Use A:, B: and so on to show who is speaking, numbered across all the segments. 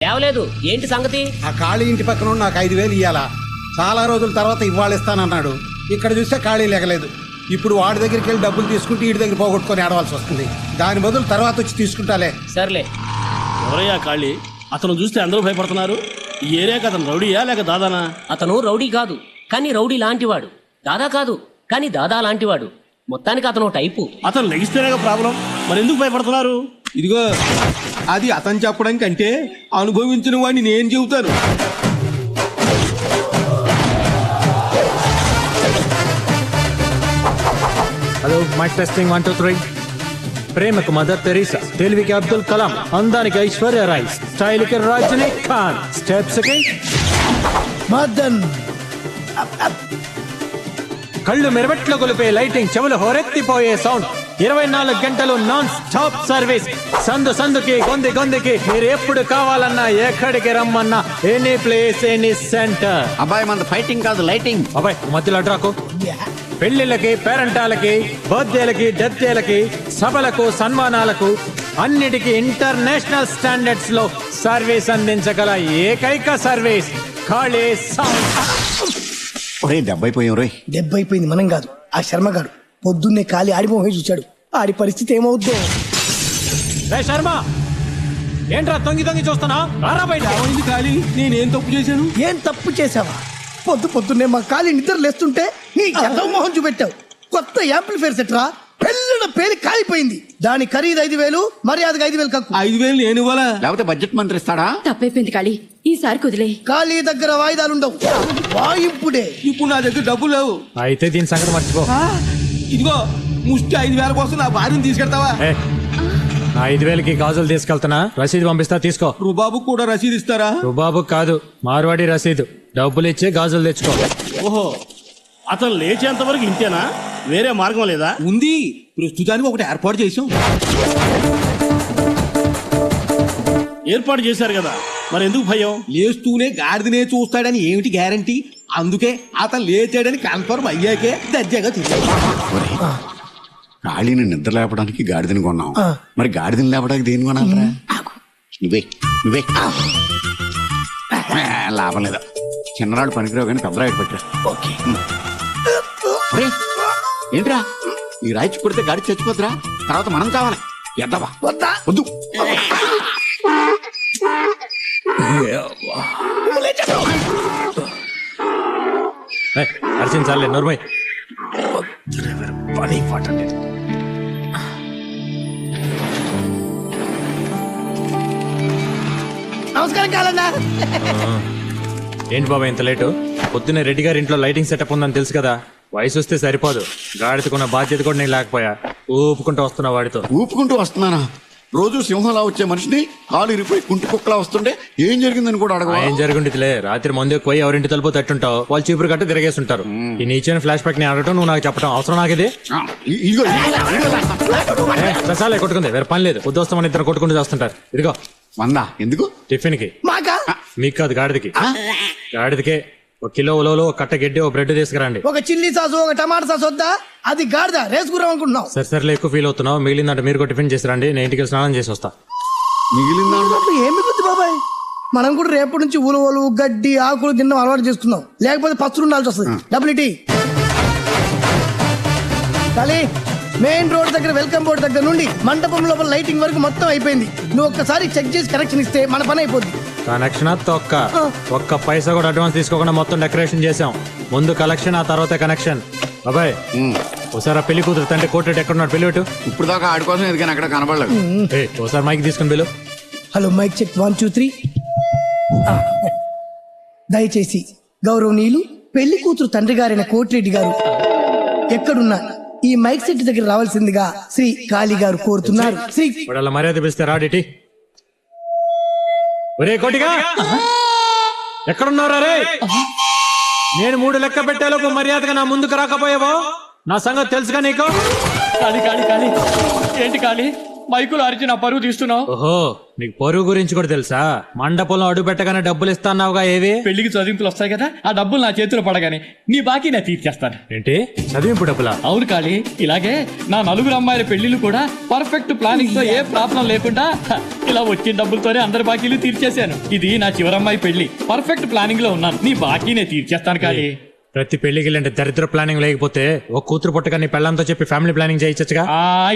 A: లేవలేదు. ఏంటి సంగతి?
B: ఆ ఖాళీ ఇంటి పక్కన నాకు 5,000 ఇయ్యాలా. చాలా రోజుల తర్వాత ఇవాళ ఇస్తానన్నాడు. ఇక్కడ చూస్తే ఖాళీ లేగలేదు. ఇప్పుడు వాడి దగ్గరికి వెళ్ళి డబ్బులు తీసుకుంటే వీడి దగ్గర పోగొట్టుకొని ఆడవలసి వస్తుంది. దాని బదులు తర్వాత వచ్చి తీసుకుంటాలే.
A: సర్లే.
C: ఎవరయ్యా ఖాళీ? అతను చూస్తే అందరూ భయపడుతున్నారు. ఈ ఏరియాకి అతను రౌడీయా లేక దాదానా?
A: అతను రౌడీ కాదు, కానీ రౌడీ లాంటివాడు. దాదా కాదు, కానీ దాదా లాంటివాడు. మొత్తానికి అతను టైపు.
C: అతను లెగిస్తేనే ప్రాబ్లం. మరి ఎందుకు భయపడుతున్నారు?
D: ఇదిగో అది అతను చెప్పడానికి అంటే అనుభవించిన వాడిని నేను చెబుతాను.
E: Hello mike testing 1 2 3. ప్రేమకు మదర్ తెరీసా, తెలివికి అబ్దుల్ కలాం, అందానికి ఐశ్వర్య రాయ్, స్టైల్ కి రజనీకాంత్, స్టెప్స్ కి మదన్, కళ్ళు మెరవెట్లో గొలిపే లైటింగ్, చెవులు హోరెత్తిపోయే సౌండ్, 24 గంటలు నాన్ స్టాప్ సర్వీస్. సందు సందుకి గొంది గొందికి మీరు ఎప్పుడు కావాలన్నా ఎక్కడికి రమ్మన్నా ఎనీ ప్లేస్ ఎనీ సెంటర్.
F: అబ్బాయి మన ఫైటింగ్ కాదు లైటింగ్.
E: అబ్బాయి మధ్యలో అడ్రాకు. పెళ్లిళ్ళకి, పేరంటాలకి, బర్త్డేలకి, డెత్ డేలకి, సభలకు, సన్మానాలకు అన్నిటికీ ఇంటర్నేషనల్ స్టాండర్డ్స్ లో సర్వీస్ అందించగల ఏకైక సర్వీస్ ఖాళీ సౌండ్.
F: ఒరే దెబ్బైపోయాం రోయ్.
G: దెబ్బైపోయింది మనం కాదు, ఆ శర్మగాడు పొద్దున్నే ఖాళీ ఆడిపోయి చూశాడు. ఆడి పరిస్థితి ఏమవుద్దో.
E: రే శర్మ, ఏంట్రా తొంగి తొంగి చూస్తున్నా? రారా బయట.
D: ఏమైంది ఖాళీ? నేనేం తప్పు చేశాను?
G: ఏం తప్పు చేసావా? పొద్దున్నే మా ఖాళీ నిద్ర లేస్తుంటే నీ ఎదవ మొహం చూపెట్టావు. కొత్త యాంప్లిఫైర్ సెట్రా, పెళ్ళిన పేరు కాలిపోయింది. దాని ఖరీదు 5,000, మర్యాదగా 5,000 కక్కు.
D: 5,000 నేను ఇవ్వాలా?
F: లేకపోతే బడ్జెట్ మంత్రి ఇస్తాడా?
H: తప్పైపోయింది ఖాళీ, ఈసారి కుదిలే.
G: ఖాళీ దగ్గర వాయిదాలుండవు, వాయింపుడే.
D: ఇప్పుడు నా దగ్గర డబ్బులు లేవు.
E: అయితే దీని సంగతి మర్చిపో.
D: ఇదిగో ముష్టి 5,000 కోసం నా భార్యను తీసుకెళ్తావా?
E: ఏ, నా 5,000కి గాజులు తీసుకెళ్తున్నా, రసీదు పంపిస్తా తీసుకో.
D: రుబాబు కూడా రసీదు ఇస్తారా?
E: రుబాబు కాదు, మార్వాడి రసీదు. డబ్బులు ఇచ్చి గాజులు తెచ్చుకో.
C: ఓహో, అతను లేచేంత వరకు ఇంతేనా? వేరే మార్గం లేదా?
D: ఉంది, ప్రస్తుతానికి ఒకటి ఏర్పాటు చేసాం.
C: ఏర్పాటు చేశారు కదా, మరి ఎందుకు భయం?
D: లేస్తూనే గాడిదనే చూస్తాడని ఏమిటి గ్యారంటీ? అందుకే అతను లేచాడని కన్ఫర్మ్ అయ్యాకే దర్జాగా
F: ఒరేయ్, ఖాళీని నిద్ర లేపడానికి గాడిదని కొన్నాం. మరి గాడిదని లేపడానికి దేని కొనాలరా? నువ్వే నువ్వే లాభం లేదా. చిన్నరాడు పనికిరావు కానీ పెద్దరాడు పెట్టరా. ఓకే. ఏంట్రా ఈ రాయిచి కొడితే గాడి చచ్చిపోతురా? తర్వాత మనం కావాలి. ఎద్దవా
G: వద్దా?
F: వద్దు.
E: అర్చించాలే నోర్మయ్.
G: నమస్కారం కాలన్నా.
E: ఏంటి బాబా ఇంత లేటు? పొద్దున్నే రెడ్డి గారి ఇంట్లో లైటింగ్ సెటప్ ఉందని తెలుసు కదా. వయసు వస్తే సరిపోదు, గాడిదకున్న బాధ్యత కూడా నేను లేకపోయా. ఊపుకుంటూ వస్తున్నా వాడితో.
F: ఊపుకుంటూ వస్తున్నానా? రోజు సింహంలా వచ్చే మనిషిని కాలు ఇరిపోయి కుంటి కుక్కలా వస్తుంటే ఏం జరిగిందని కూడా అడగ.
E: ఏం జరుగుంటుందిలే, రాత్రి మందు ఎక్కువ ఎవరింటి తలుపు తట్టుంటావు, వాళ్ళు చీపురు కట్ట తిరిగేస్తుంటారు. ఈ నీచైన ఫ్లాష్ బ్యాక్ ని అడగటం, నువ్వు నాకు చెప్పడం అవసరం నాకు ఇది? చాలే కొట్టుకుంది, వేరే పని లేదు. పొద్దు వస్తామని ఇద్దరు కొట్టుకుంటూ చేస్తుంటారు. ఇదిగో
F: 100 ఎందుకు?
E: టిఫిన్ కి.
G: మాకా?
E: మీకు కాదు, గాడిదకి. గాడిదకే 1 కిలో ఉలవలు, 1 కట్ట గడ్డి, 1 బ్రెడ్ తీసుకురండి.
G: ఒక చిల్లీ సాసు, ఒక టమాటా సాసు వద్దా? అది గాడిద రేసుకురాం అనుకుంటున్నాం.
E: సరే ఎక్కువ ఫీల్ అవుతున్నావు. మిగిలిందంటే మీరు కూడా టిఫిన్ చేసి రండి, నేను ఇంటికి స్నానం చేసి వస్తా.
F: మిగిలిందా?
G: ఏమి గుర్తు బాబాయ్, మనం కూడా రేపటి నుంచి ఉలవలు, గడ్డి, ఆకులు తినడం అలవాటు చేసుకుందాం. లేకపోతే పస్తులు ఉండాల్సి వస్తుంది. డబ్బులు ఇటీ. కానీ మెయిన్ రోడ్ దగ్గర వెల్కమ్ బోర్డు దగ్గర నుండి మండపం లోపల లైటింగ్ వరకు మొత్తం అయిపోయింది. నువ్వు ఒక్కసారి చెక్ చేసి కనెక్షన్ ఇస్తే మన పని అయిపోద్ది.
E: కనెక్షన్ ఒక్క పైసా కూడా అడ్వాన్స్ తీసుకోకుండా మొత్తం డెకరేషన్ చేసాం. ముందు కలెక్షన్, ఆ తర్వాత కనెక్షన్. బాబాయ్ ఒకసారి పెళ్లి కూతురు తండ్రి కోర్టు ఎక్కడున్నాడు? పెళ్లి పెట్టు.
F: ఇప్పుడు దాకా ఆడి కోసం ఎదిగాను, అక్కడ కనబడలేదు.
E: ఒకసారి మైక్ తీసుకుని పిలు.
G: Hello mike check 1 2 3. దయచేసి గౌరవనీయులు పెళ్లి కూతురు తండ్రి గారైన కోటిరెడ్డి గారు ఎక్కడున్నా ఈ మైక్ సెట్ దగ్గర రావాల్సిందిగా శ్రీ కాళీ గారు కోరుతున్నారు. శ్రీ
E: వాళ్ళ మర్యాద పిలిస్తే రాడిటి. ఒరే కోటిగా, ఎక్కడున్నారా రే? నేను 3 లెక్క పెట్టేలోపు మర్యాదగా నా ముందుకు రాకపోయావో నా సంగతి తెలుసుగా నీకు?
C: కాళీ కాళీ కాళీ, ఏంటి కాళీ?
I: మైకులు అరిచి నా పరువు తీస్తున్నావు?
E: ఓహో నీకు పొరుగు గురించి కూడా తెలుసా? మండపంలో అడుగు పెట్టగానే డబ్బులు ఇస్తాన్నావుగా, ఏవి?
I: పెళ్లికి చదింపులు వస్తాయి కదా, ఆ డబ్బులు నా చేతిలో పడగానే నీ బాకీ నేను తీర్చేస్తాను.
E: ఏంటి చదివింపు డబ్బులా?
I: అవును కాళీ, ఇలాగే నా నలుగురు అమ్మాయిల పెళ్లిళ్ళు కూడా పర్ఫెక్ట్ ప్లానింగ్ తో ఏ ప్రాబ్లం లేకుండా ఇలా వచ్చిన డబ్బులతోనే అందరి బాకీలు తీర్చేశాను. ఇది నా చివరమ్మాయి పెళ్లి, పర్ఫెక్ట్ ప్లానింగ్ లో ఉన్నాను. నీ బాకీ నేను తీర్చేస్తాను కాళీ.
E: ప్రతి పెళ్లికి అంటే దరిద్ర ప్లానింగ్ లేకపోతే ఒక కూతురు పుట్టగా నీ పెళ్ళంతో చెప్పి ఫ్యామిలీ ప్లానింగ్ చేయొచ్చుగా.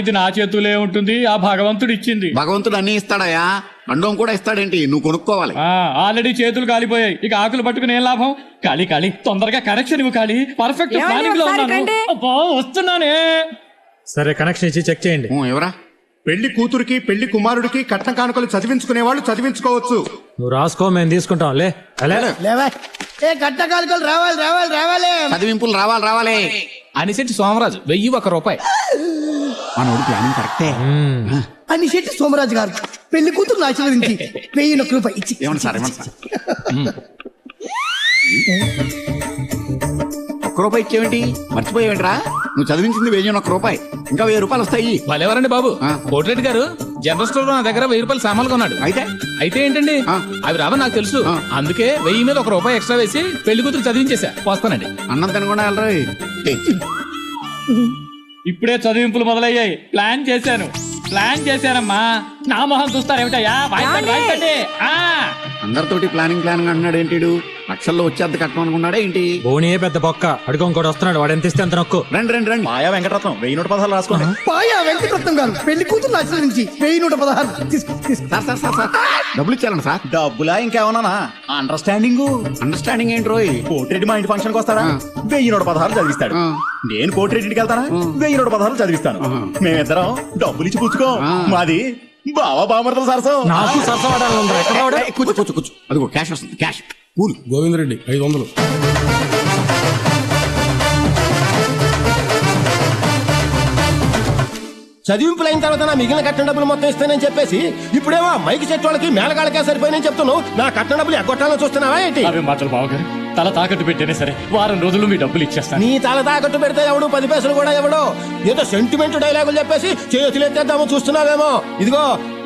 I: ఇది నా చేతులే ఉంటుంది, ఆ భగవంతుడు ఇచ్చింది.
F: భగవంతుడు అన్ని ఇస్తాడయా, అండం కూడా ఇస్తాడేంటి, నువ్వు కొనుక్కోవాలి.
I: ఆల్రెడీ చేతులు కాలిపోయాయి, ఇక ఆకులు పట్టుకుని ఏం లాభం? కాళీ కాళీ తొందరగా కనెక్షన్ ఇవ్వు కాళీ, పర్ఫెక్ట్ ప్లానింగ్ లో ఉన్నాను. అబ్బా, వస్తున్నానే.
E: సరే కనెక్షన్ ఇచ్చి చెక్ చేయండి.
F: ఎవరా?
J: పెళ్లి కూతురికి పెళ్లి కుమారుడికి కట్న కానుకలు చదివించుకునే వాళ్ళు చదివించుకోవచ్చు.
E: నువ్వు రాసుకో, మేము తీసుకుంటాం.
G: లేవా ఏ కట్టకాలికలు రావాలి రావాలి రావాలి.
F: చదివింపులు రావాలి.
D: అనిశెట్టి సోమరాజు 1001 రూపాయి.
F: మనోడు ప్లానింగ్ కరెక్టే.
G: అని శెట్టి సోమరాజు గారు పెళ్లి కూతురు ఆశీర్వదించి 1001 రూపాయి ఇచ్చి.
F: ఏమన్నా సార్ 1 రూపాయి ఇచ్చేవేంటి? మర్చిపోయేవేంట్రా? నువ్వు చదివించింది 1001 రూపాయి, ఇంకా 1000 రూపాయలు వస్తాయి.
D: భలేవారండి బాబు. కోటిరెడ్డి గారు జనరల్ స్టోర్ లో నా దగ్గర 1000 రూపాయలు సామాన్లు కొన్నాడు. అయితే ఏంటండి, అవి రావని నాకు తెలుసు. అందుకే 1000 మీద 1 రూపాయి ఎక్స్ట్రా వేసి పెళ్లి కూతురు చదివించేసా. వస్తానండి.
F: అన్నం తినకుండా వెళ్ళరా.
I: ఇప్పుడే చదివింపులు మొదలయ్యాయి. ప్లాన్ చేశానమ్మా. నా మొహం చూస్తారేమిటయ్యా? వాయించండి.
F: అందరితోటి ప్లానింగ్ అంటున్నాడు ఏంటి? లక్షల్లో వచ్చేద్ద కట్టం అనుకున్నాడా ఏంటి?
E: బోనియే పెద్ద బొక్క, అడుగు ఇంకోటి వస్తున్నాడు, వాడు ఎంత ఇస్తే అంత నొక్కు.
F: రండి.
J: మాయా వెంకటరత్నం 1116 రాసుకోండి.
G: పాయా వెంకటరత్నం గారు పెళ్లి కూతురు ఆశీర్వదించి 1116 తీసుకో.
F: సార్ డబ్బులు ఇచ్చారండి సార్.
J: డబ్బులా ఇంకేమన్నా?
F: అండర్స్టాండింగ్ ఏంటి రోయ్?
J: కోటిరెడ్డి మా ఇంటి ఫంక్షన్ కి వస్తారా? 1116 చదివిస్తాడు. నేను కోటిరెడ్డికి వెళ్తానా? 1116 చదివిస్తాను. మేమిద్దరం డబ్బులు ఇచ్చి పుచ్చుకో. మాది బావా బామర్తల సరసం.
E: నాకు సరసవాడాలి ఉంది. ఎక్కడ వాడు?
F: కూర్చో. అదిగో క్యాష్ వస్తుంది. Cash cool.
B: గోవిందరెడ్డి 500.
K: చదివింపులు అయిన తర్వాత నా మిగిలిన కట్టిన డబ్బులు మొత్తం ఇస్తానని చెప్పేసి ఇప్పుడేమో మైకి చెట్టు వాళ్ళకి మేళగాళ్ళకే సరిపోయినని చెప్తున్నావు. నా కట్టిన డబ్బులు ఎగ్గొట్టాలని చూస్తున్నావా ఏంటి?
I: అవి మాటలు బావగారు, తల తాకట్టు పెట్టేనే సరే వారం రోజులు మీ డబ్బులు ఇచ్చేస్తాను.
K: నీ తల తాకట్టు పెడితే ఎవడు 10 పైసలు కూడా ఎవడో ఏదో సెంటిమెంట్ డైలాగులు చెప్పేసి చేతులు ఎత్తేద్దామో చూస్తున్నావేమో. ఇదిగో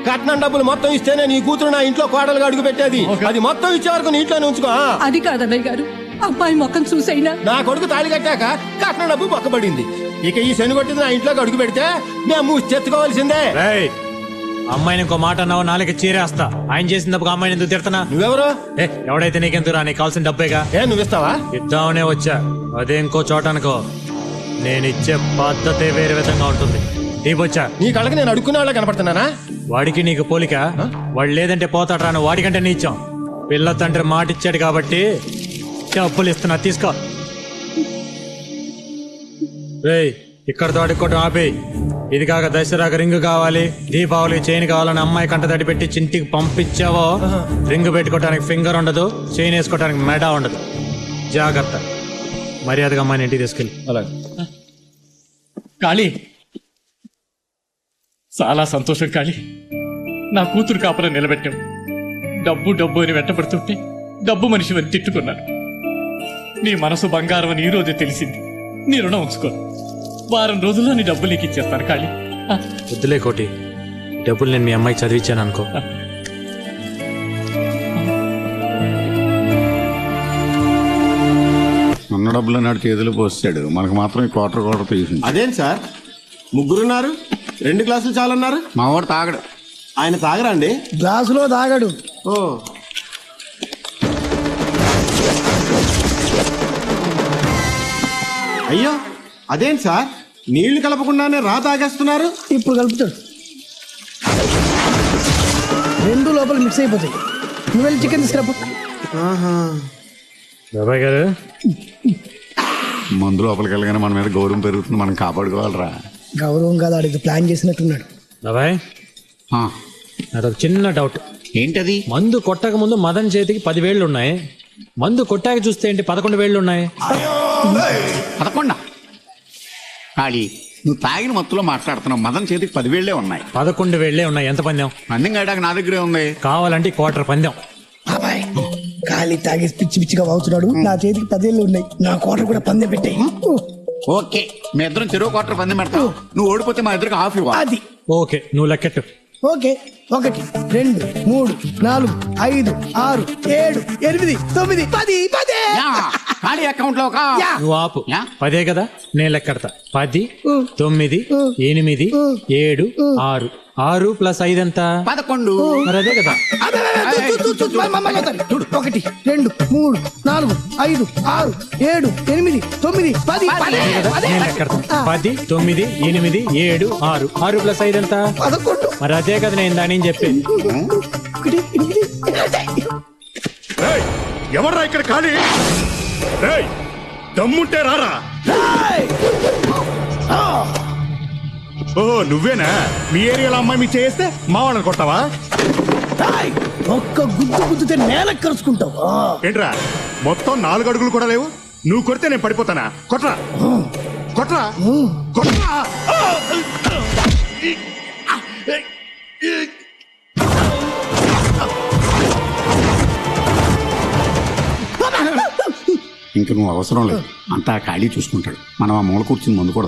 K: కట్నం డబ్బులు మొత్తం ఇస్తేనే నీ కూతురు నా ఇంట్లో కోడలుగా అడుగు పెట్టేది. అది మొత్తం ఇచ్చే వరకు నీ ఇంట్లోనే ఉంచుకో.
H: అది కాదన్నయ్య గారు, అబ్బాయి మొక్కం చూసైనా
K: నా కొడుకు తాళి కట్టాక కట్నం డబ్బు పక్కబడింది. ఇక ఈ శని కొట్టింది నా ఇంట్లోకి అడుగు పెడితే మేము మూచెత్తుకోవాల్సిందే.
E: అమ్మాయిని ఇంకో మాట అన్నావు, నాలుగు చీరేస్తా. ఆయన చేసిన తప్పుకు అమ్మాయిని ఎందుకు తిడతానా?
K: నువ్వెవరు?
E: ఎవడైతే నీకెందుకు నీకు కావాల్సిన డబ్బేగా.
K: నువ్విస్తావా?
E: ఇద్దామనే వచ్చా, అదే ఇంకో చోట అనుకో. నేను ఇచ్చే పద్ధతే వేరే విధంగా ఉంటుంది. వచ్చా
K: నీ కళ్ళకి నేను అడుక్కునే వాళ్ళ కనపడుతున్నానా?
E: వాడికి నీకు పోలిక. వాడు లేదంటే పోతాడు రాను, వాడికంటే నీచాం. పిల్ల తండ్రి మాట ఇచ్చాడు కాబట్టి డబ్బులు ఇస్తున్నా, తీసుకో. రేయ్ ఇక్కడతో అడుక్కోవటం ఆపి. ఇది కాక దసరాకు రింగు కావాలి, దీపావళి చైన్ కావాలని అమ్మాయి కంట తడి పెట్టి చింటికి పంపించావో రింగు పెట్టుకోవడానికి ఫింగర్ ఉండదు, చైన్ వేసుకోవడానికి మెడ ఉండదు. జాగ్రత్త. మర్యాదగా అమ్మాయిని ఇంటికి తీసుకెళ్ళి.
I: అలాగే. కాళీ, చాలా సంతోషం కాళీ. నా కూతురు కాపురం నిలబెట్టాం. డబ్బు అని వెంటబడుతుంటే డబ్బు మనిషి అని తిట్టుకున్నాను. నీ మనసు బంగారం అని ఈ రోజే తెలిసింది. నీ రుణం ఉంచుకో. వారం రోజుల్లో నీ డబ్బు నీకు ఇచ్చేస్తాను కాళీ.
E: వద్దులే కోటి, డబ్బులు నేను మీ అమ్మాయికి చదివించాను అనుకో.
F: ఉన్న డబ్బులు నాడు చేతులు పోస్తాడు, మనకు మాత్రం ఈ క్వార్టర్ తీసింది.
J: అదేం సార్, ముగ్గురున్నారు, 2 గ్లాసులు చాలన్నారు.
F: మా వాడు తాగడు.
J: ఆయన తాగరా అండి?
G: గ్లాసులో తాగడు.
J: ఓ అయ్యో, అదేం సార్, నీళ్లు కలపకుండానే రా తాగేస్తున్నారు.
G: ఇప్పుడు కలుపుతాడు, 2 లోపల మిక్స్ అయిపోతాయి. నువ్వు వెళ్ళి చికెన్ తీసుకురాపో.
E: బాబాయ్ గారు,
F: మందు లోపలికి వెళ్ళగానే మన మీద గౌరవం పెరుగుతుంది, మనం కాపాడుకోవాలరా.
G: గౌరవం కాదు, ఆడికి ప్లాన్ చేసినట్టున్నాడు.
E: బాబాయ్ నాదొక చిన్న డౌట్.
F: ఏంటది?
E: మందు కొట్టక ముందు మదన్ చేతికి 10 వేళ్ళు ఉన్నాయి, మందు కొట్టాక చూస్తే ఏంటి 11 వేళ్ళు ఉన్నాయి?
F: 11? ఖాళీ, నువ్వు తాగిన మత్తులో మాట్లాడుతున్నావు. మదన్ చేతికి 10 వేళ్లే ఉన్నాయి.
E: 11 వేళ్లే ఉన్నాయి. ఎంత పందెం?
F: పందెం కాయడానికి నా దగ్గరే ఉంది.
E: కావాలంటే క్వార్టర్ పందెం.
G: బాబాయ్ ఖాళీ తాగేసి పిచ్చి పిచ్చిగా వాగుతున్నాడు. నా చేతికి 10 వేళ్ళు ఉన్నాయి, నా కోటర్ కూడా పందెం పెట్టాయి.
F: ఓకే, మీ ఇద్దరం చెరువు క్వార్టర్ పందెం పెడతావు. నువ్వు ఓడిపోతే మా ఇద్దరికి హాఫ్ ఇవ్వాలి.
G: అది
E: ఓకే నువ్వు లెక్కెట్టు.
G: ఓకే 1 2 3 4 5 6 7 8 9 10 10.
F: ఖాళీ అకౌంట్ లో ఒక
E: నువ్వు ఆపు.
F: యా.
E: 10 కదా, నేను లెక్కెడతా. 10 9 8 7 6. 6 + 5 ఎంత?
F: 11.
E: మరి అదే కదా.
G: అదే, చూడు 1 2 3 4 5 6 7 8 9 10 10.
E: నేను లెక్కెడతా. 10 9 8 7 6. 6 + 5 ఎంత?
G: 11.
E: మరి అదే కదా నేను దాని చెప్పేది.
G: 1 8.
J: ఎవర్రా ఇక్కడ ఖాళీ? రేయ్, దమ్ముంటే రారా. ఓ నువ్వేనా? మీ ఏరియాలో అమ్మాయి మీ చేస్తే మా వాళ్ళని కొట్టావా?
G: ఒక్క గుద్దుతే నేల కరుచుకుంటావు.
J: ఏంట్రా మొత్తం 4 అడుగులు కూడా లేవు? నువ్వు కొడితే నేను పడిపోతానా? కొట్రా కొట్రా కొట్రా.
F: ఇంక నువ్వు అవసరం లేదు, అంతా ఖాళీ చూసుకుంటాడు. మనం ఆ మూల కూర్చుని ముందు కూడా